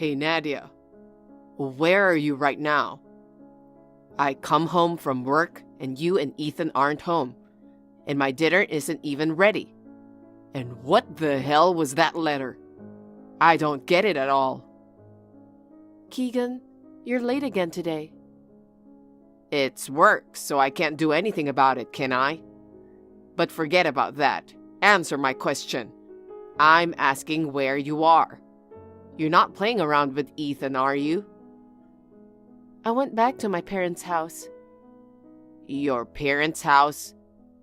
Hey Nadia, where are you right now? I come home from work and you and Ethan aren't home, and my dinner isn't even ready. And what the hell was that letter? I don't get it at all. Keegan, you're late again today. It's work, so I can't do anything about it, can I? But forget about that. Answer my question. I'm asking where you are. You're not playing around with Ethan, are you? I went back to my parents' house. Your parents' house?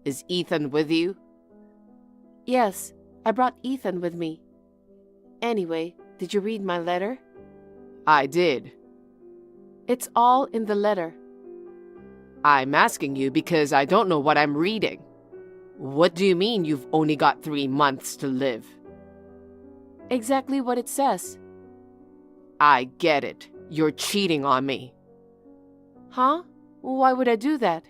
Is Ethan with you? Yes, I brought Ethan with me. Anyway, did you read my letter? I did. It's all in the letter. I'm asking you because I don't know what I'm reading. What do you mean you've only got 3 months to live? Exactly what it says. I get it. You're cheating on me. Huh? Why would I do that?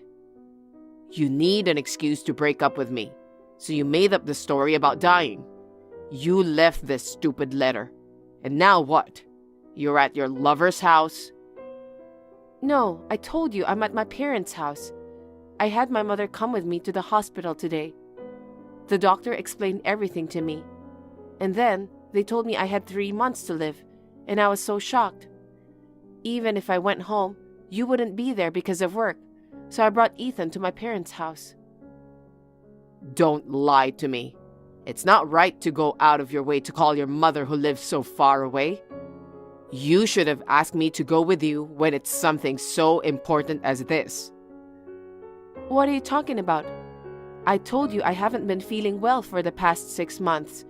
You need an excuse to break up with me, so you made up the story about dying. You left this stupid letter. And now what? You're at your lover's house? No, I told you I'm at my parents' house. I had my mother come with me to the hospital today. The doctor explained everything to me. And then they told me I had 3 months to live, and I was so shocked. Even if I went home, you wouldn't be there because of work, so I brought Ethan to my parents' house. Don't lie to me. It's not right to go out of your way to call your mother who lives so far away. You should have asked me to go with you when it's something so important as this. What are you talking about? I told you I haven't been feeling well for the past 6 months.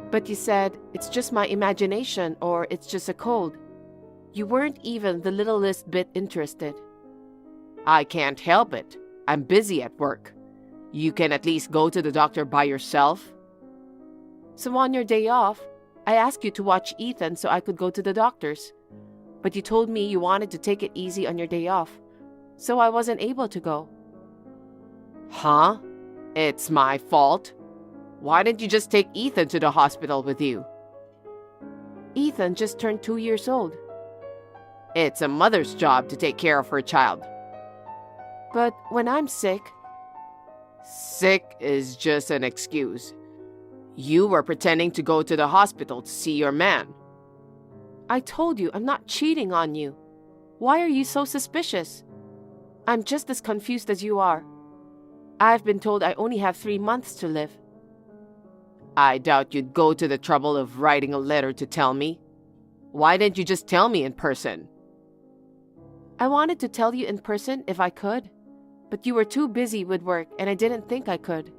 But you said it's just my imagination or it's just a cold. You weren't even the littlest bit interested. I can't help it. I'm busy at work. You can at least go to the doctor by yourself. So on your day off, I asked you to watch Ethan so I could go to the doctor's. But you told me you wanted to take it easy on your day off, so I wasn't able to go. Huh? It's my fault? Why didn't you just take Ethan to the hospital with you? Ethan just turned 2 years old. It's a mother's job to take care of her child. But when I'm sick... Sick is just an excuse. You were pretending to go to the hospital to see your man. I told you I'm not cheating on you. Why are you so suspicious? I'm just as confused as you are. I've been told I only have 3 months to live. I doubt you'd go to the trouble of writing a letter to tell me. Why didn't you just tell me in person? I wanted to tell you in person if I could, but you were too busy with work and I didn't think I could.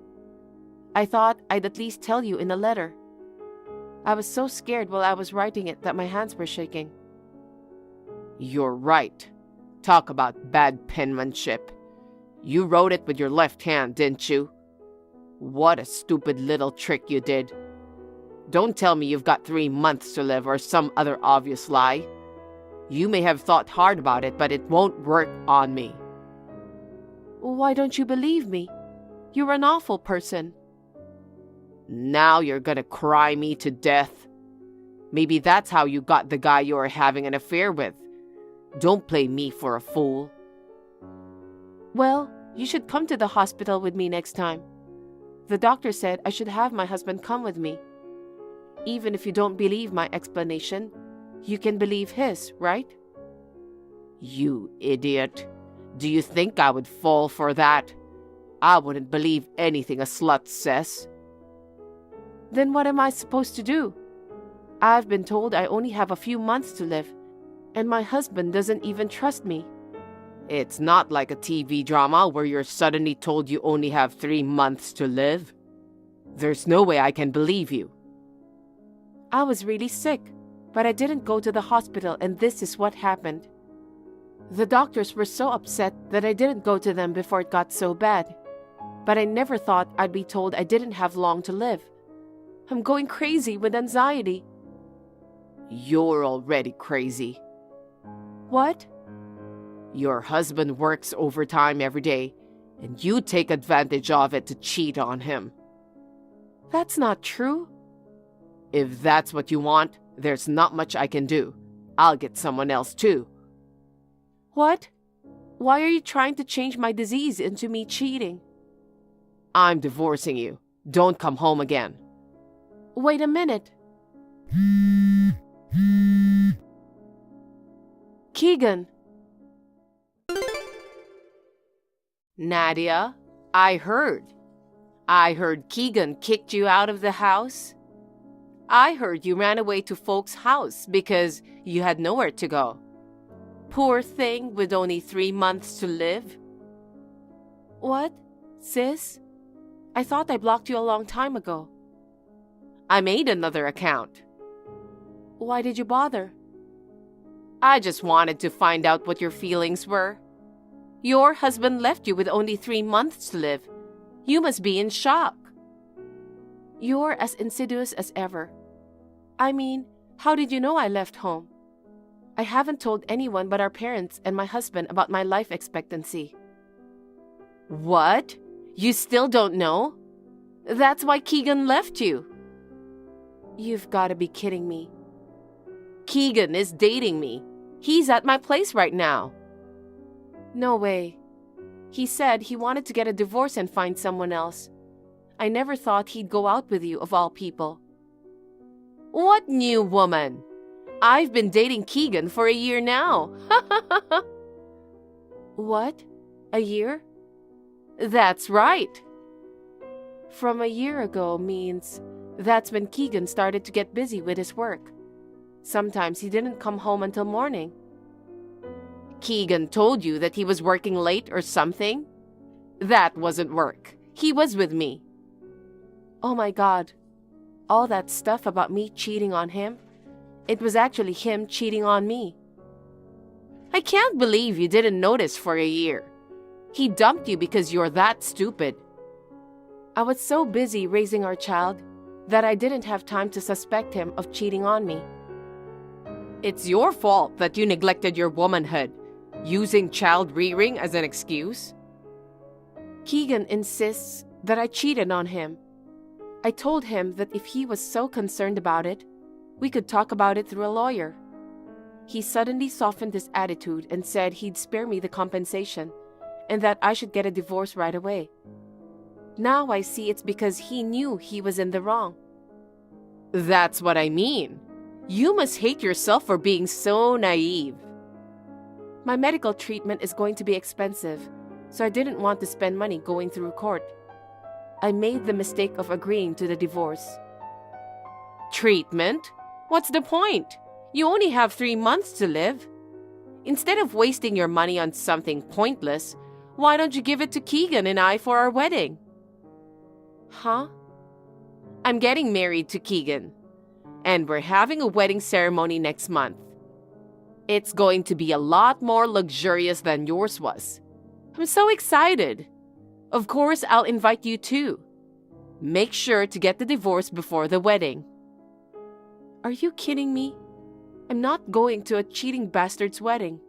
I thought I'd at least tell you in a letter. I was so scared while I was writing it that my hands were shaking. You're right. Talk about bad penmanship. You wrote it with your left hand, didn't you? What a stupid little trick you did. Don't tell me you've got 3 months to live or some other obvious lie. You may have thought hard about it, but it won't work on me. Why don't you believe me? You're an awful person. Now you're gonna cry me to death. Maybe that's how you got the guy you're having an affair with. Don't play me for a fool. Well, you should come to the hospital with me next time. The doctor said I should have my husband come with me. Even if you don't believe my explanation, you can believe his, right? You idiot. Do you think I would fall for that? I wouldn't believe anything a slut says. Then what am I supposed to do? I've been told I only have a few months to live, and my husband doesn't even trust me. It's not like a TV drama where you're suddenly told you only have 3 months to live. There's no way I can believe you. I was really sick, but I didn't go to the hospital, and this is what happened. The doctors were so upset that I didn't go to them before it got so bad. But I never thought I'd be told I didn't have long to live. I'm going crazy with anxiety. You're already crazy. What? Your husband works overtime every day, and you take advantage of it to cheat on him. That's not true. If that's what you want, There's not much I can do. I'll get someone else too. What? Why are you trying to change my disease into me cheating? I'm divorcing you. Don't come home again. Wait a minute. Keegan. Nadia, I heard Keegan kicked you out of the house. I heard you ran away to folks' house because you had nowhere to go. Poor thing with only 3 months to live. What? Sis? I thought I blocked you a long time ago. I made another account. Why did you bother? I just wanted to find out what your feelings were. Your husband left you with only 3 months to live. You must be in shock. You're as insidious as ever. I mean, how did you know I left home? I haven't told anyone but our parents and my husband about my life expectancy. What? You still don't know? That's why Keegan left you. You've got to be kidding me. Keegan is dating me. He's at my place right now. No way. He said he wanted to get a divorce and find someone else. I never thought he'd go out with you, of all people. What new woman? I've been dating Keegan for a year now. What? A year? That's right. From a year ago means that's when Keegan started to get busy with his work. Sometimes he didn't come home until morning. Keegan told you that he was working late or something? That wasn't work. He was with me. Oh my God. All that stuff about me cheating on him? It was actually him cheating on me. I can't believe you didn't notice for a year. He dumped you because you're that stupid. I was so busy raising our child that I didn't have time to suspect him of cheating on me. It's your fault that you neglected your womanhood, using child rearing as an excuse. Keegan insists that I cheated on him. I told him that if he was so concerned about it, we could talk about it through a lawyer. He suddenly softened his attitude and said he'd spare me the compensation and that I should get a divorce right away. Now I see it's because he knew he was in the wrong. That's what I mean. You must hate yourself for being so naive. My medical treatment is going to be expensive, so I didn't want to spend money going through court. I made the mistake of agreeing to the divorce. Treatment? What's the point? You only have 3 months to live. Instead of wasting your money on something pointless, why don't you give it to Keegan and I for our wedding? Huh? I'm getting married to Keegan, and we're having a wedding ceremony next month. It's going to be a lot more luxurious than yours was. I'm so excited. Of course, I'll invite you too. Make sure to get the divorce before the wedding. Are you kidding me? I'm not going to a cheating bastard's wedding.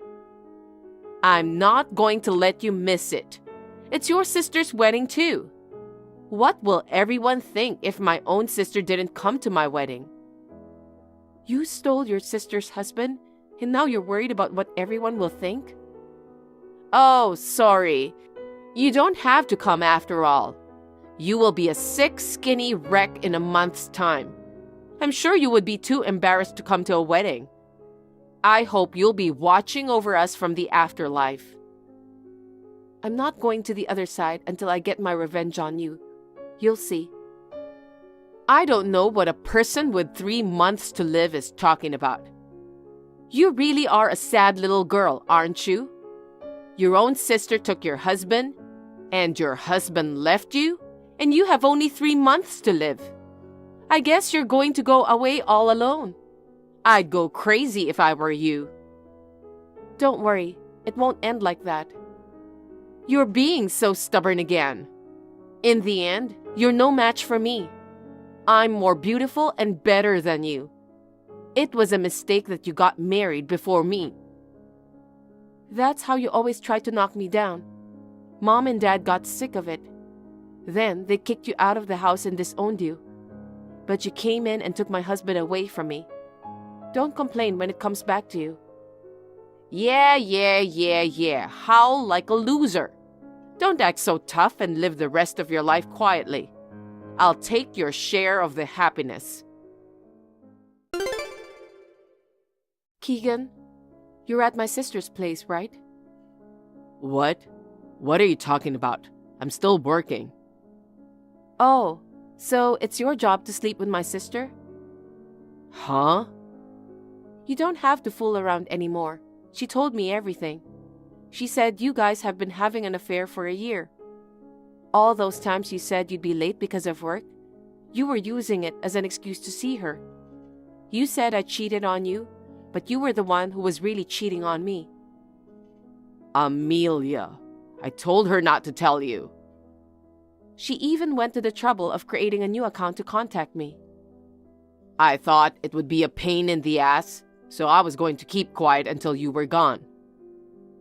I'm not going to let you miss it. It's your sister's wedding too. What will everyone think if my own sister didn't come to my wedding? You stole your sister's husband, and now you're worried about what everyone will think? Oh, sorry. You don't have to come after all. You will be a sick, skinny wreck in a month's time. I'm sure you would be too embarrassed to come to a wedding. I hope you'll be watching over us from the afterlife. I'm not going to the other side until I get my revenge on you. You'll see. I don't know what a person with 3 months to live is talking about. You really are a sad little girl, aren't you? Your own sister took your husband, and your husband left you, and you have only 3 months to live. I guess you're going to go away all alone. I'd go crazy if I were you. Don't worry, it won't end like that. You're being so stubborn again. In the end, you're no match for me. I'm more beautiful and better than you. It was a mistake that you got married before me. That's how you always try to knock me down. Mom and Dad got sick of it. Then they kicked you out of the house and disowned you. But you came in and took my husband away from me. Don't complain when it comes back to you. Yeah. Howl like a loser. Don't act so tough and live the rest of your life quietly. I'll take your share of the happiness. Keegan, you're at my sister's place, right? What? What are you talking about? I'm still working. Oh, so it's your job to sleep with my sister? Huh? You don't have to fool around anymore. She told me everything. She said you guys have been having an affair for a year. All those times you said you'd be late because of work, you were using it as an excuse to see her. You said I cheated on you, but you were the one who was really cheating on me. Amelia, I told her not to tell you. She even went to the trouble of creating a new account to contact me. I thought it would be a pain in the ass, so I was going to keep quiet until you were gone.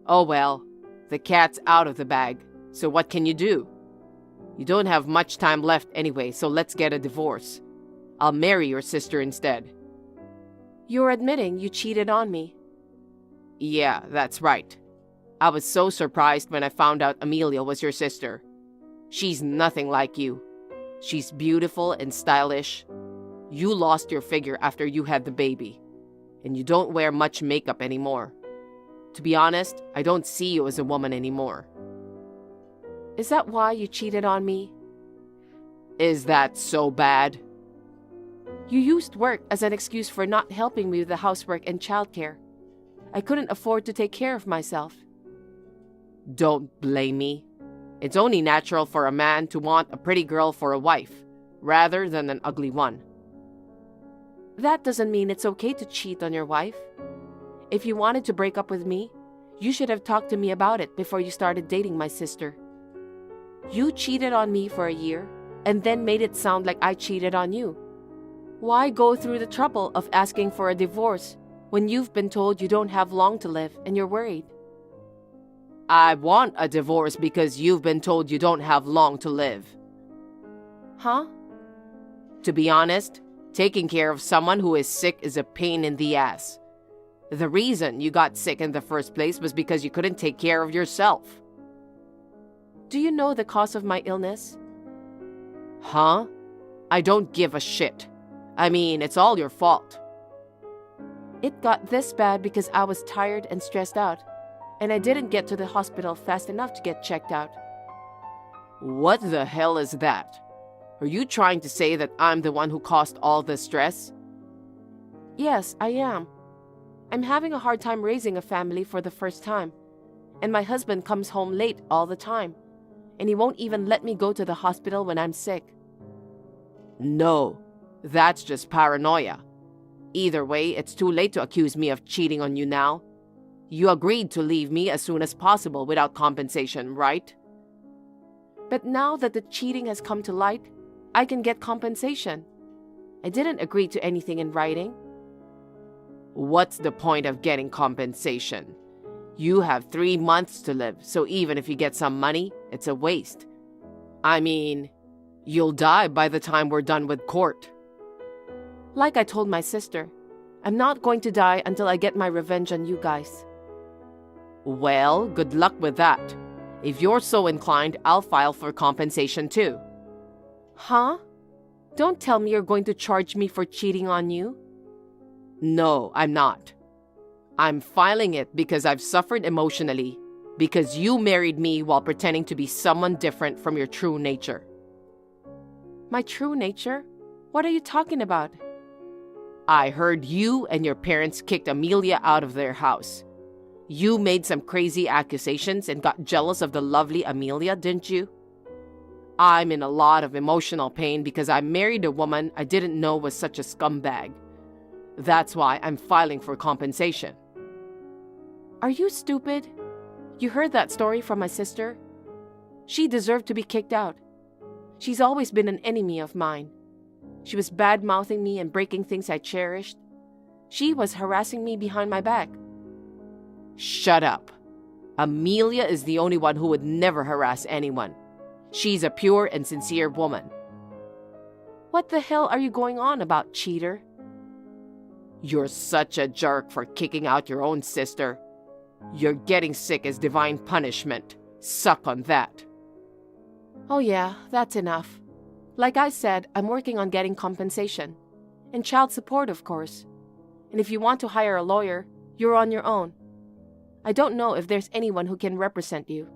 Oh well, the cat's out of the bag, so what can you do? You don't have much time left anyway, so let's get a divorce. I'll marry your sister instead. You're admitting you cheated on me. Yeah, that's right. I was so surprised when I found out Amelia was your sister. She's nothing like you. She's beautiful and stylish. You lost your figure after you had the baby, and you don't wear much makeup anymore. To be honest, I don't see you as a woman anymore. Is that why you cheated on me? Is that so bad? You used work as an excuse for not helping me with the housework and childcare. I couldn't afford to take care of myself. Don't blame me. It's only natural for a man to want a pretty girl for a wife, rather than an ugly one. That doesn't mean it's okay to cheat on your wife. If you wanted to break up with me, you should have talked to me about it before you started dating my sister. You cheated on me for a year, and then made it sound like I cheated on you. Why go through the trouble of asking for a divorce when you've been told you don't have long to live and you're worried? I want a divorce because you've been told you don't have long to live. Huh? To be honest, taking care of someone who is sick is a pain in the ass. The reason you got sick in the first place was because you couldn't take care of yourself. Do you know the cause of my illness? Huh? I don't give a shit. I mean, it's all your fault. It got this bad because I was tired and stressed out, and I didn't get to the hospital fast enough to get checked out. What the hell is that? Are you trying to say that I'm the one who caused all the stress? Yes, I am. I'm having a hard time raising a family for the first time, and my husband comes home late all the time, and he won't even let me go to the hospital when I'm sick. No, that's just paranoia. Either way, it's too late to accuse me of cheating on you now. You agreed to leave me as soon as possible without compensation, right? But now that the cheating has come to light, I can get compensation. I didn't agree to anything in writing. What's the point of getting compensation? You have 3 months to live, so even if you get some money, it's a waste. I mean, you'll die by the time we're done with court. Like I told my sister, I'm not going to die until I get my revenge on you guys. Well, good luck with that. If you're so inclined, I'll file for compensation too. Huh? Don't tell me you're going to charge me for cheating on you. No, I'm not. I'm filing it because I've suffered emotionally, because you married me while pretending to be someone different from your true nature. My true nature? What are you talking about? I heard you and your parents kicked Amelia out of their house. You made some crazy accusations and got jealous of the lovely Amelia, didn't you? I'm in a lot of emotional pain because I married a woman I didn't know was such a scumbag. That's why I'm filing for compensation. Are you stupid? You heard that story from my sister? She deserved to be kicked out. She's always been an enemy of mine. She was bad-mouthing me and breaking things I cherished. She was harassing me behind my back. Shut up. Amelia is the only one who would never harass anyone. She's a pure and sincere woman. What the hell are you going on about, cheater? You're such a jerk for kicking out your own sister. Your getting sick is divine punishment. Suck on that. Oh yeah, that's enough. Like I said, I'm working on getting compensation. And child support, of course. And if you want to hire a lawyer, you're on your own. I don't know if there's anyone who can represent you.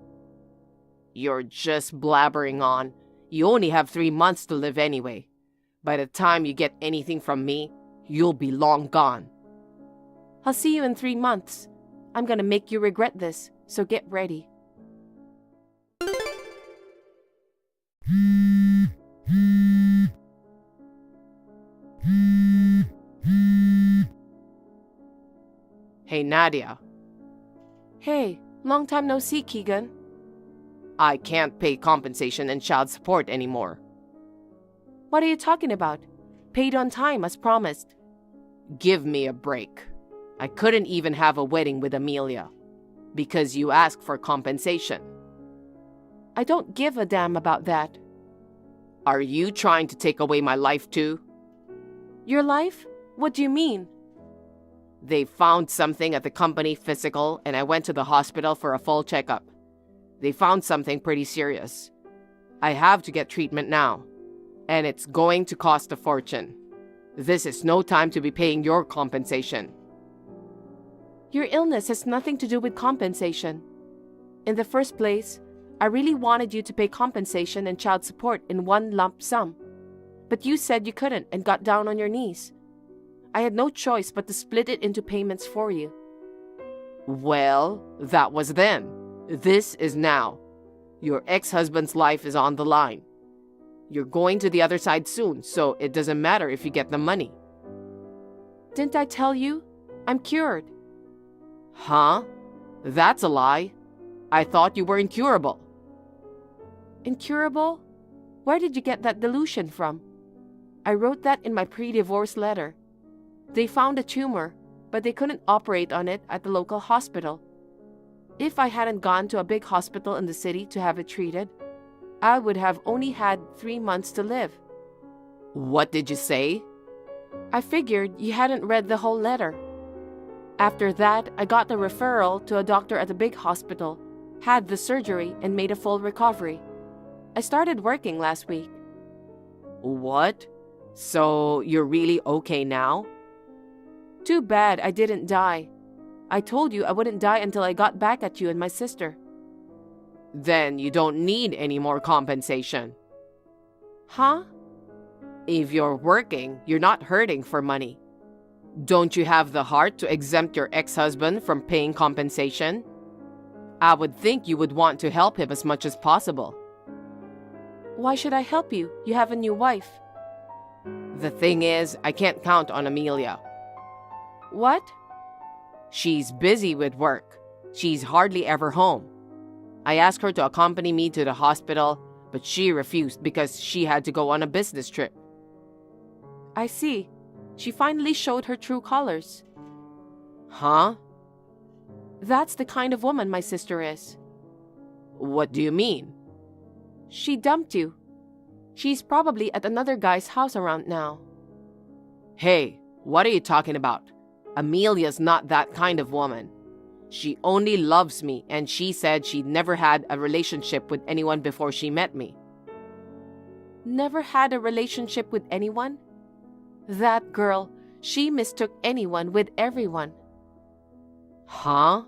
You're just blabbering on. You only have 3 months to live anyway. By the time you get anything from me, you'll be long gone. I'll see you in 3 months. I'm gonna make you regret this, so get ready. Hey, Nadia. Hey, long time no see, Keegan. I can't pay compensation and child support anymore. What are you talking about? Paid on time as promised. Give me a break. I couldn't even have a wedding with Amelia because you asked for compensation. I don't give a damn about that. Are you trying to take away my life too? Your life? What do you mean? They found something at the company physical and I went to the hospital for a full checkup. They found something pretty serious. I have to get treatment now, and it's going to cost a fortune. This is no time to be paying your compensation. Your illness has nothing to do with compensation. In the first place, I really wanted you to pay compensation and child support in one lump sum. But you said you couldn't and got down on your knees. I had no choice but to split it into payments for you. Well, that was then. This is now. Your ex-husband's life is on the line. You're going to the other side soon, so it doesn't matter if you get the money. Didn't I tell you? I'm cured. Huh? That's a lie. I thought you were incurable. Incurable? Where did you get that delusion from? I wrote that in my pre-divorce letter. They found a tumor, but they couldn't operate on it at the local hospital. If I hadn't gone to a big hospital in the city to have it treated, I would have only had 3 months to live. What did you say? I figured you hadn't read the whole letter. After that, I got the referral to a doctor at the big hospital, had the surgery, and made a full recovery. I started working last week. What? So you're really okay now? Too bad I didn't die. I told you I wouldn't die until I got back at you and my sister. Then you don't need any more compensation. Huh? If you're working, you're not hurting for money. Don't you have the heart to exempt your ex-husband from paying compensation? I would think you would want to help him as much as possible. Why should I help you? You have a new wife. The thing is, I can't count on Amelia. What? She's busy with work. She's hardly ever home. I asked her to accompany me to the hospital, but she refused because she had to go on a business trip. I see. She finally showed her true colors. Huh? That's the kind of woman my sister is. What do you mean? She dumped you. She's probably at another guy's house around now. Hey, what are you talking about? Amelia's not that kind of woman. She only loves me, and she said she'd never had a relationship with anyone before she met me. Never had a relationship with anyone? That girl, she mistook anyone with everyone. Huh?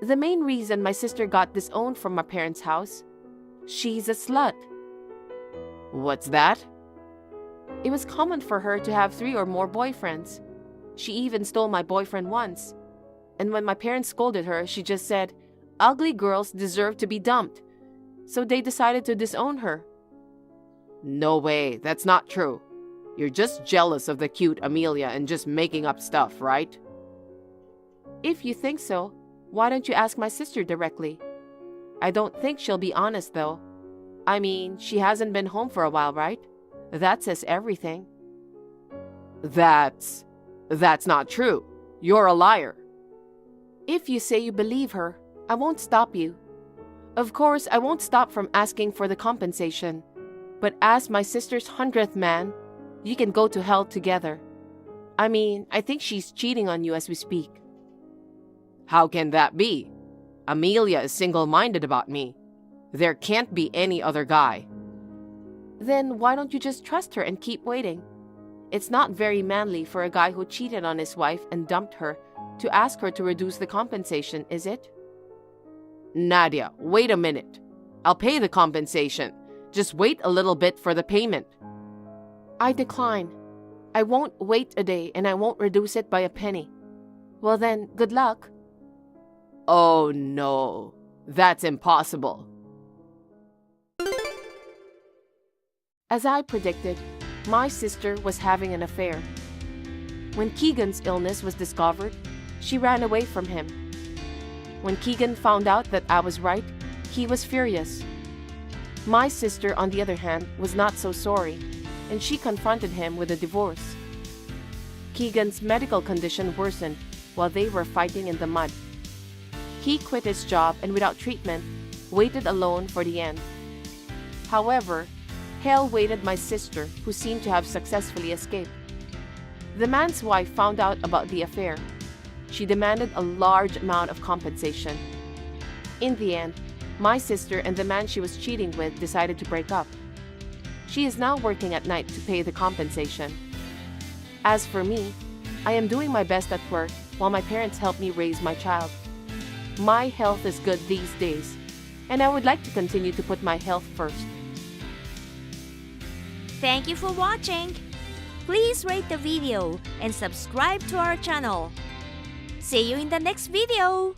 The main reason my sister got disowned from my parents' house, she's a slut. What's that? It was common for her to have 3 or more boyfriends. She even stole my boyfriend once. And when my parents scolded her, she just said, "Ugly girls deserve to be dumped." So they decided to disown her. No way, that's not true. You're just jealous of the cute Amelia and just making up stuff, right? If you think so, why don't you ask my sister directly? I don't think she'll be honest, though. I mean, she hasn't been home for a while, right? That says everything. That's not true. You're a liar. If you say you believe her, I won't stop you. Of course, I won't stop from asking for the compensation. But as my sister's 100th man, you can go to hell together. I mean, I think she's cheating on you as we speak. How can that be? Amelia is single-minded about me. There can't be any other guy. Then why don't you just trust her and keep waiting? It's not very manly for a guy who cheated on his wife and dumped her to ask her to reduce the compensation, is it? Nadia, wait a minute. I'll pay the compensation. Just wait a little bit for the payment. I decline. I won't wait a day and I won't reduce it by a penny. Well then, good luck. Oh no, that's impossible. As I predicted, my sister was having an affair. When Keegan's illness was discovered, she ran away from him. When Keegan found out that I was right, he was furious. My sister, on the other hand, was not so sorry, and she confronted him with a divorce. Keegan's medical condition worsened while they were fighting in the mud. He quit his job and without treatment, waited alone for the end. However, hell waited my sister, who seemed to have successfully escaped. The man's wife found out about the affair. She demanded a large amount of compensation. In the end, my sister and the man she was cheating with decided to break up. She is now working at night to pay the compensation. As for me, I am doing my best at work while my parents help me raise my child. My health is good these days, and I would like to continue to put my health first. Thank you for watching. Please rate the video and subscribe to our channel. See you in the next video.